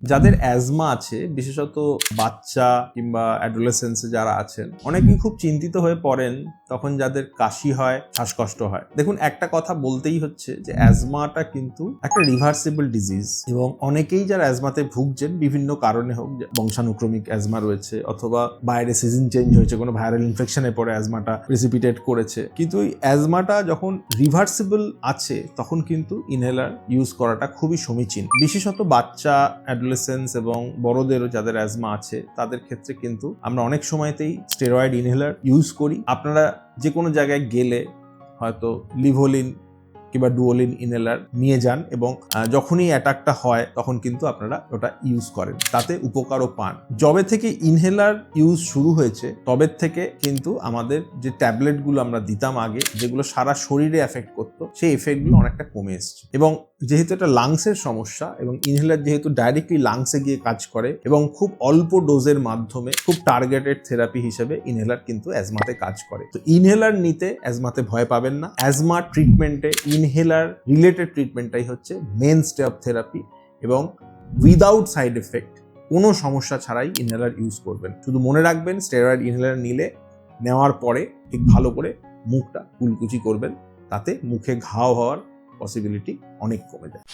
যাদের অ্যাজমা আছে, বিশেষত বাচ্চা কিংবা অ্যাডোলেসেন্সে যারা আছেন, অনেকেই খুব চিন্তিত হয়ে পড়েন তখন যাদের কাশি হয়, শ্বাসকষ্ট হয়। দেখুন, একটা কথা বলতেই হচ্ছে যে অ্যাজমাটা কিন্তু একটা রিভার্সিবল ডিজিজ, এবং অনেকেই যারা অ্যাজমাতে ভুগছেন বিভিন্ন কারণে হোক, বংশানুক্রমিক অ্যাজমা রয়েছে অথবা বাইরে সিজন চেঞ্জ হয়েছে, কোনো ভাইরাল ইনফেকশনের পরে অ্যাজমাটা প্রেসিপিটেট করেছে। কিন্তু এই অ্যাজমাটা যখন রিভার্সিবল আছে তখন কিন্তু ইনহেলার ইউজ করাটা খুবই সমীচীন। বিশেষত বাচ্চা, অ্যাডোলেসেন্স এবং বড়দেরও যাদের অ্যাজমা আছে তাদের ক্ষেত্রে কিন্তু আমরা অনেক সময়তেই স্টেরয়েড ইনহেলার ইউজ করি। আপনারা যে কোনো জায়গায় গেলে হয়তো লিভোলিন কিংবা ডুওলিন ইনহেলার নিয়ে যান এবং যখনই অ্যাটাকটা হয় তখন কিন্তু আপনারা ওটা ইউজ করেন, তাতে উপকারও পান। যবে থেকে ইনহেলার ইউজ শুরু হয়েছে তবে থেকে কিন্তু আমাদের যে ট্যাবলেটগুলো আমরা দিতাম আগে, যেগুলো সারা শরীরে এফেক্ট করতো, সেই এফেক্টগুলো অনেকটা কমে এসছে। এবং যেহেতু এটা লাংসের সমস্যা এবং ইনহেলার যেহেতু ডাইরেক্টলি লাংসে গিয়ে কাজ করে এবং খুব অল্প ডোজের মাধ্যমে খুব টার্গেটেড থেরাপি হিসেবে ইনহেলার কিন্তু অ্যাজমাতে কাজ করে। তো ইনহেলার নিতে অ্যাজমাতে ভয় পাবেন না। অ্যাজমা ট্রিটমেন্টে ইনহেলার রিলেটেড ট্রিটমেন্টটাই হচ্ছে মেন স্টে অফ থেরাপি, এবং উইদাউট সাইড এফেক্ট, কোনো সমস্যা ছাড়াই ইনহেলার ইউজ করবেন। শুধু মনে রাখবেন, স্টেরয়েড ইনহেলার নেওয়ার পরে ঠিক ভালো করে মুখটা কুলকুচি করবেন, তাতে মুখে ঘাও হওয়ার পসিবিলিটি অনেক কমে যায়।